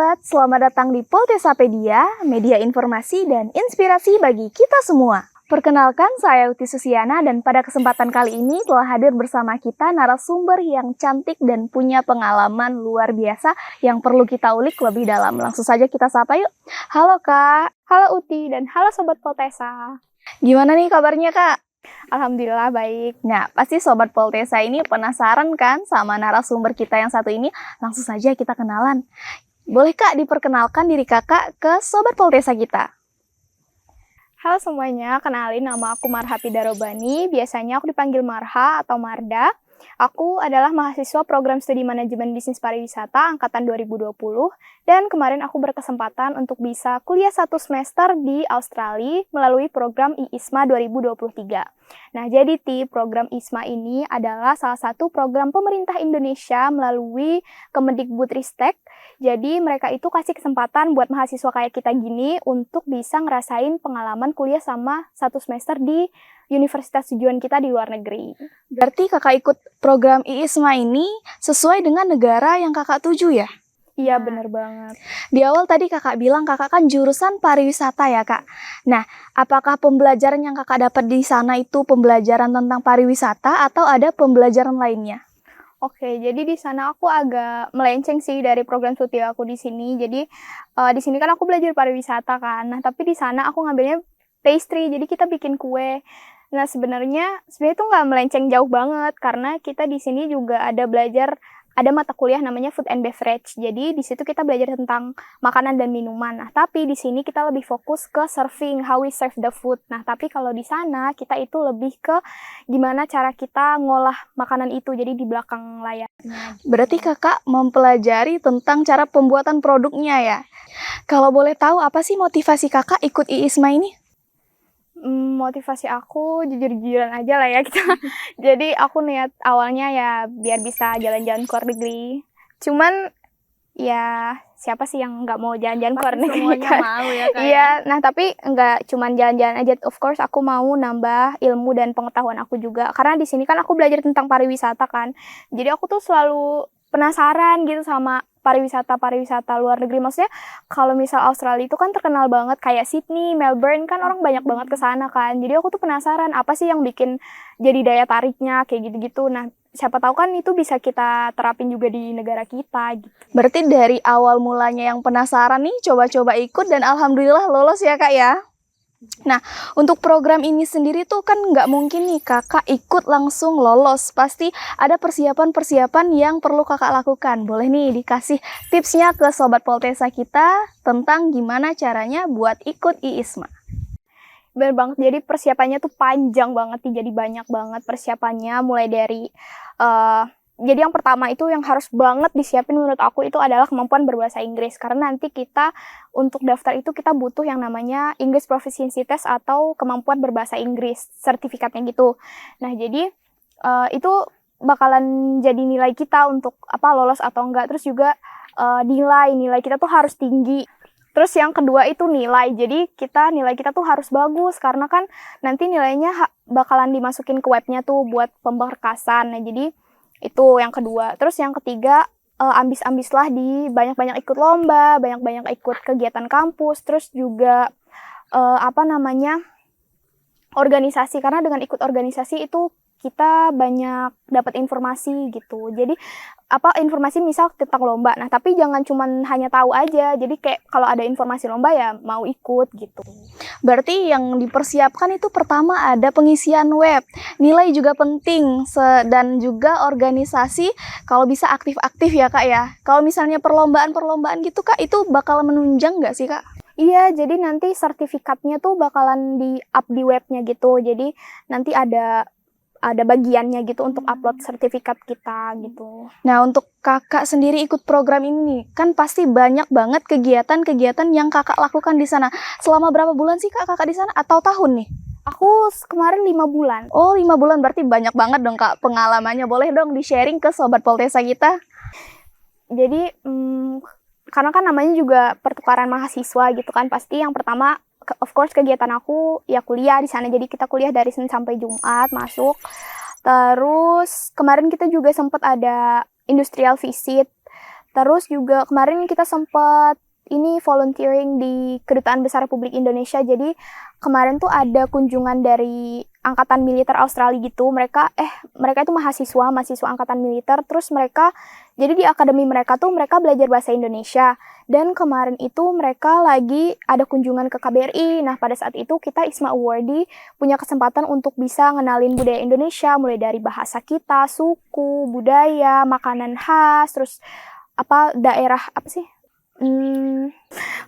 sobat, selamat datang di Poltesapedia, media informasi dan inspirasi bagi kita semua. Perkenalkan, saya Uti Susiana dan pada kesempatan kali ini telah hadir bersama kita narasumber yang cantik dan punya pengalaman luar biasa yang perlu kita ulik lebih dalam. Langsung saja kita sapa yuk. Halo Kak. Halo Uti dan halo Sobat Poltesa. Gimana nih kabarnya Kak? Alhamdulillah baik. Nah, pasti Sobat Poltesa ini penasaran kan sama narasumber kita yang satu ini? Langsung saja kita kenalan. Boleh Kak diperkenalkan diri Kakak ke Sobat Poltesa kita? Halo semuanya, kenalin nama aku Marha Pidarobani. Biasanya aku dipanggil Marha atau Marda. Aku adalah mahasiswa program studi manajemen bisnis pariwisata angkatan 2020 dan kemarin aku berkesempatan untuk bisa kuliah 1 semester di Australia melalui program IISMA 2023. Nah, jadi program IISMA ini adalah salah satu program pemerintah Indonesia melalui Kemendikbudristek. Jadi mereka itu kasih kesempatan buat mahasiswa kayak kita gini untuk bisa ngerasain pengalaman kuliah sama 1 semester di universitas tujuan kita di luar negeri. Berarti kakak ikut program IISMA ini sesuai dengan negara yang kakak tuju ya? Iya, bener banget. Di awal tadi kakak bilang kakak kan jurusan pariwisata ya kak. Nah, apakah pembelajaran yang kakak dapat di sana itu pembelajaran tentang pariwisata atau ada pembelajaran lainnya? Oke, jadi di sana aku agak melenceng sih dari program studi aku di sini. Jadi di sini kan aku belajar pariwisata kan. Nah, tapi di sana aku ngambilnya pastry. Jadi kita bikin kue. Nah, sebenarnya itu nggak melenceng jauh banget karena kita di sini juga ada mata kuliah namanya food and beverage. Jadi di situ kita belajar tentang makanan dan minuman. Nah, tapi di sini kita lebih fokus ke serving, how we serve the food. Nah, tapi kalau di sana kita itu lebih ke gimana cara kita ngolah makanan itu. Jadi di belakang layarnya. Berarti kakak mempelajari tentang cara pembuatan produknya ya. Kalau boleh tahu apa sih motivasi kakak ikut IISMA ini? Motivasi aku jujur-jujuran aja lah ya kita. Jadi aku niat awalnya ya biar bisa jalan-jalan ke luar negeri. Cuman ya siapa sih yang nggak mau jalan-jalan ke luar negeri? Semuanya kan? mau ya kak. Iya, nah tapi nggak cuman jalan-jalan aja. Of course aku mau nambah ilmu dan pengetahuan aku juga. Karena di sini kan aku belajar tentang pariwisata kan. Jadi aku tuh selalu penasaran gitu sama pariwisata luar negeri. Maksudnya kalau misal Australia itu kan terkenal banget kayak Sydney, Melbourne kan orang banyak banget ke sana kan. Jadi aku tuh penasaran apa sih yang bikin jadi daya tariknya kayak gitu-gitu. Nah, siapa tahu kan itu bisa kita terapin juga di negara kita gitu. Berarti dari awal mulanya yang penasaran nih coba-coba ikut dan alhamdulillah lolos ya kak ya. Nah, untuk program ini sendiri tuh kan nggak mungkin nih kakak ikut langsung lolos. Pasti ada persiapan-persiapan yang perlu kakak lakukan. Boleh nih dikasih tipsnya ke Sobat Poltesa kita tentang gimana caranya buat ikut IISMA. Bener banget, jadi persiapannya tuh panjang banget nih, jadi banyak banget persiapannya. Mulai dari jadi yang pertama itu yang harus banget disiapin menurut aku itu adalah kemampuan berbahasa Inggris. Karena nanti kita untuk daftar itu kita butuh yang namanya English Proficiency Test atau kemampuan berbahasa Inggris, sertifikatnya gitu. Nah, jadi itu bakalan jadi nilai kita untuk lolos atau enggak. Terus juga nilai kita tuh harus tinggi. Terus yang kedua itu nilai. Jadi nilai kita tuh harus bagus karena kan nanti nilainya bakalan dimasukin ke webnya tuh buat pemberkasan. Nah, jadi itu yang kedua. Terus yang ketiga, ambis-ambislah di banyak-banyak ikut lomba, banyak-banyak ikut kegiatan kampus, terus juga organisasi. Karena dengan ikut organisasi itu kita banyak dapat informasi gitu. Jadi informasi misal tentang lomba. Nah, tapi jangan cuman hanya tahu aja. Jadi kayak kalau ada informasi lomba ya mau ikut gitu. Berarti yang dipersiapkan itu pertama ada pengisian web. Nilai juga penting dan juga organisasi kalau bisa aktif-aktif ya Kak ya. Kalau misalnya perlombaan gitu Kak, itu bakal menunjang nggak sih Kak? Iya, jadi nanti sertifikatnya tuh bakalan di-up di webnya gitu. Jadi nanti ada bagiannya gitu untuk upload sertifikat kita gitu. Nah, untuk kakak sendiri ikut program ini, kan pasti banyak banget kegiatan-kegiatan yang kakak lakukan di sana. Selama berapa bulan sih kak kakak di sana atau tahun nih? Aku kemarin 5 bulan. Oh, 5 bulan berarti banyak banget dong kak pengalamannya. Boleh dong di-sharing ke Sobat Poltesa kita? Jadi, karena kan namanya juga pertukaran mahasiswa gitu kan, pasti yang pertama of course kegiatan aku ya kuliah di sana. Jadi kita kuliah dari Senin sampai Jumat masuk. Terus kemarin kita juga sempat ada industrial visit. Terus juga kemarin kita sempat ini volunteering di Kedutaan Besar Republik Indonesia. Jadi kemarin tuh ada kunjungan dari angkatan militer Australia gitu. Mereka itu mahasiswa angkatan militer. Terus mereka jadi di akademi mereka tuh mereka belajar bahasa Indonesia. Dan kemarin itu mereka lagi ada kunjungan ke KBRI. Nah, pada saat itu kita ISMA Awardee punya kesempatan untuk bisa ngenalin budaya Indonesia, mulai dari bahasa kita, suku, budaya, makanan khas, terus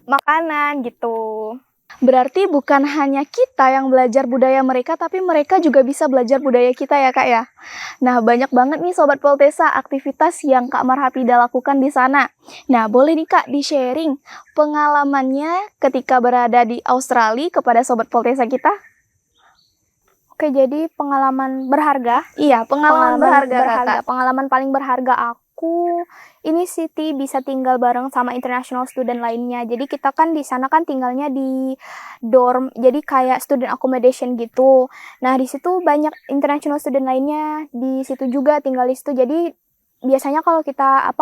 makanan gitu. Berarti bukan hanya kita yang belajar budaya mereka, tapi mereka juga bisa belajar budaya kita ya Kak ya. Nah, banyak banget nih Sobat Poltesa aktivitas yang Kak Marhapida lakukan di sana. Nah, boleh nih Kak di-sharing pengalamannya ketika berada di Australia kepada Sobat Poltesa kita? Oke, jadi pengalaman berharga. Iya, pengalaman berharga Kakak. Pengalaman paling berharga aku ini Siti bisa tinggal bareng sama international student lainnya. Jadi kita kan di sana kan tinggalnya di dorm, jadi kayak student accommodation gitu. Nah, di situ banyak international student lainnya di situ juga tinggal di situ. Jadi biasanya kalau kita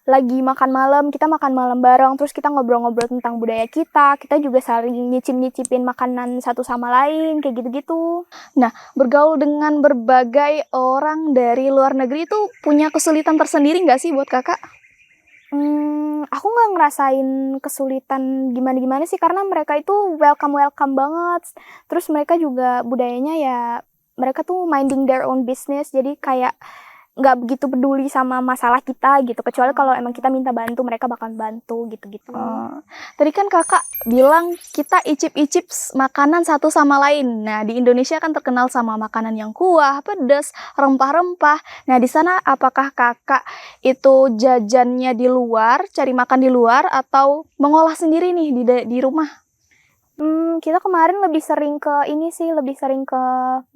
lagi makan malam, kita makan malam bareng, terus kita ngobrol-ngobrol tentang budaya kita juga saling nyicip-nyicipin makanan satu sama lain, kayak gitu-gitu. Nah, bergaul dengan berbagai orang dari luar negeri itu punya kesulitan tersendiri nggak sih buat Kakak? Aku nggak ngerasain kesulitan gimana-gimana sih, karena mereka itu welcome banget. Terus mereka juga budayanya ya, mereka tuh minding their own business, jadi kayak nggak begitu peduli sama masalah kita gitu, kecuali kalau emang kita minta bantu mereka bakal bantu gitu-gitu. Tadi kan Kakak bilang kita icip-icip makanan satu sama lain. Nah, di Indonesia kan terkenal sama makanan yang kuah, pedas, rempah-rempah. Nah, di sana apakah Kakak itu jajannya di luar, cari makan di luar, atau mengolah sendiri nih di rumah? Kita kemarin lebih sering ke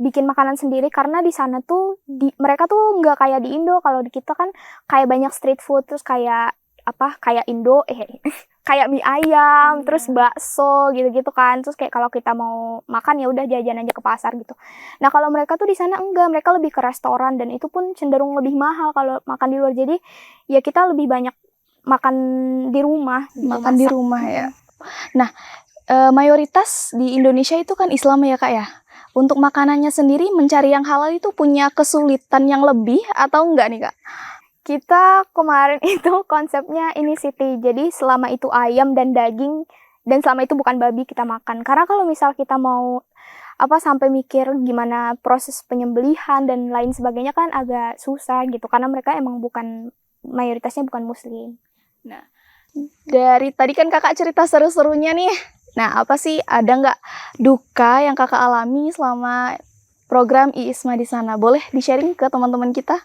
bikin makanan sendiri, karena di sana tuh mereka tuh nggak kayak di Indo. Kalau di kita kan kayak banyak street food, terus kayak Indo kayak mie ayam, terus bakso gitu-gitu kan. Terus kayak kalau kita mau makan ya udah jajan aja ke pasar gitu. Nah, kalau mereka tuh di sana enggak, mereka lebih ke restoran, dan itu pun cenderung lebih mahal kalau makan di luar. Jadi ya kita lebih banyak makan di rumah gitu, makan di rumah ya. Nah, mayoritas di Indonesia itu kan Islam ya Kak ya. Untuk makanannya sendiri mencari yang halal itu punya kesulitan yang lebih atau enggak nih Kak? Kita kemarin itu konsepnya ini Siti, jadi selama itu ayam dan daging dan selama itu bukan babi kita makan. Karena kalau misal kita mau sampai mikir gimana proses penyembelihan dan lain sebagainya kan agak susah gitu, karena mereka emang mayoritasnya bukan muslim. Nah, dari tadi kan Kakak cerita seru-serunya nih. Nah, apa sih, ada nggak duka yang Kakak alami selama program IISMA di sana? Boleh di-sharing ke teman-teman kita?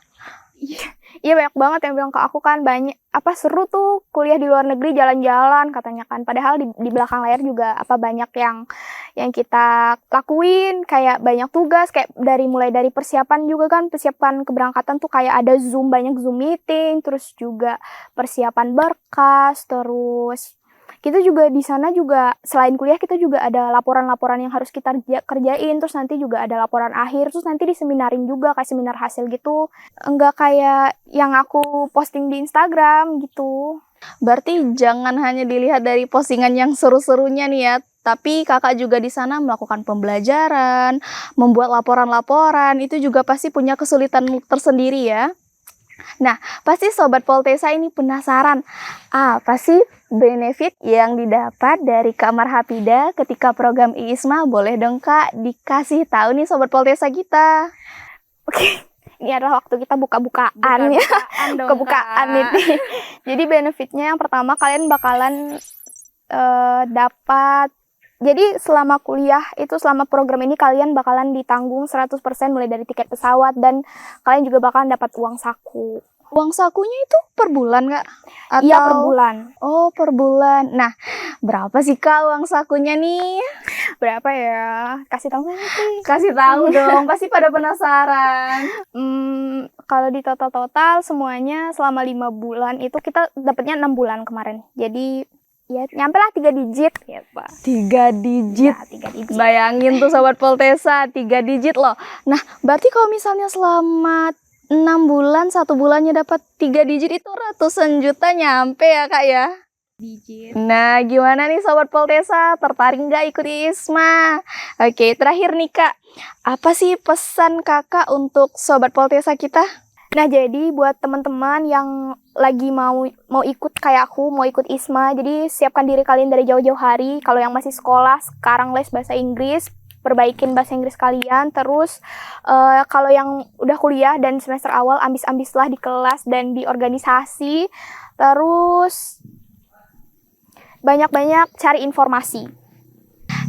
Iya, banyak banget yang bilang ke aku kan, banyak seru tuh kuliah di luar negeri, jalan-jalan katanya kan. Padahal di belakang layar juga banyak yang kita lakuin, kayak banyak tugas, kayak mulai dari persiapan juga kan, persiapan keberangkatan tuh kayak ada banyak Zoom meeting, terus juga persiapan berkas, terus kita juga di sana juga selain kuliah kita juga ada laporan-laporan yang harus kita kerjain, terus nanti juga ada laporan akhir, terus nanti diseminarin juga kayak seminar hasil gitu. Enggak kayak yang aku posting di Instagram gitu. Berarti jangan hanya dilihat dari postingan yang seru-serunya nih ya, tapi Kakak juga di sana melakukan pembelajaran, membuat laporan-laporan, itu juga pasti punya kesulitan tersendiri ya. Nah, pasti Sobat Poltesa ini penasaran, apa sih benefit yang didapat dari Kak Marhapida ketika program IISMA? Boleh dong Kak dikasih tahu nih Sobat Poltesa kita. Oke, ini adalah waktu kita buka-bukaan ya. Buka-bukaan ini. Jadi benefitnya yang pertama, kalian bakalan dapat. Jadi selama kuliah itu, selama program ini kalian bakalan ditanggung 100% mulai dari tiket pesawat, dan kalian juga bakalan dapat uang saku. Uang sakunya itu per bulan Kak? Iya, per bulan. Oh, per bulan. Nah, berapa sih Kak uang sakunya nih? Berapa ya? Kasih tahu nggak sih? Kasih tahu dong, pasti pada penasaran. Kalau di total semuanya selama 5 bulan itu kita dapatnya 6 bulan kemarin. Jadi ya nyampe lah 3 digit ya Pak. 3 digit. Ya, 3 digit. Bayangin tuh Sobat Poltesa, 3 digit loh. Nah, berarti kalau misalnya selama 6 bulan, 1 bulannya dapat 3 digit itu ratusan juta nyampe ya Kak ya? Digit. Nah, gimana nih Sobat Poltesa? Tertarik nggak ikut ISMA? Oke, terakhir nih Kak, apa sih pesan Kakak untuk Sobat Poltesa kita? Nah, jadi buat teman-teman yang lagi mau ikut kayak aku, mau ikut ISMA, jadi siapkan diri kalian dari jauh-jauh hari. Kalau yang masih sekolah, sekarang les bahasa Inggris, perbaikin bahasa Inggris kalian. Terus kalau yang udah kuliah dan semester awal, ambis-ambislah di kelas dan di organisasi. Terus banyak-banyak cari informasi.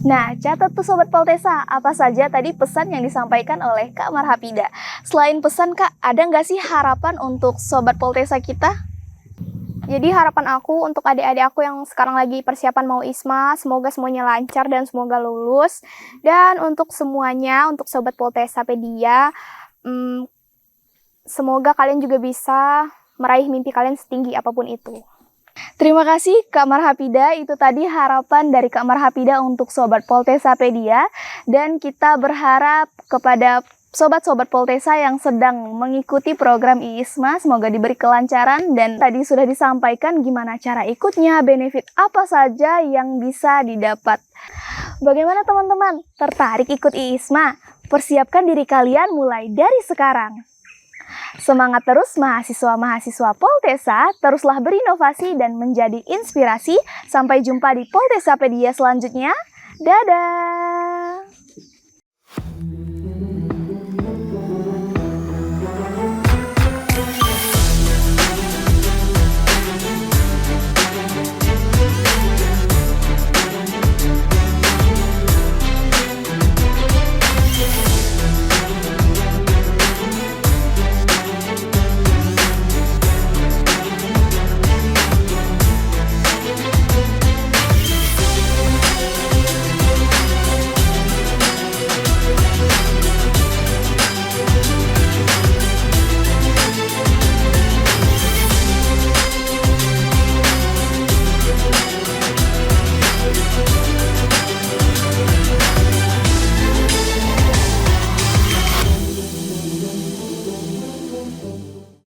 Nah, catat tuh Sobat Poltesa, apa saja tadi pesan yang disampaikan oleh Kak Marhapida. Selain pesan Kak, ada nggak sih harapan untuk Sobat Poltesa kita? Jadi harapan aku untuk adik-adik aku yang sekarang lagi persiapan mau ISMA, semoga semuanya lancar dan semoga lulus. Dan untuk semuanya, untuk Sobat Poltesapedia, semoga kalian juga bisa meraih mimpi kalian setinggi apapun itu. Terima kasih Kak Marhapida, itu tadi harapan dari Kak Marhapida untuk Sobat Poltesapedia. Dan kita berharap kepada Sobat-Sobat Poltesa yang sedang mengikuti program ISMA, semoga diberi kelancaran. Dan tadi sudah disampaikan gimana cara ikutnya, benefit apa saja yang bisa didapat. Bagaimana teman-teman? Tertarik ikut ISMA? Persiapkan diri kalian mulai dari sekarang. Semangat terus mahasiswa-mahasiswa Poltesa, teruslah berinovasi dan menjadi inspirasi. Sampai jumpa di Poltesapedia selanjutnya. Dadah!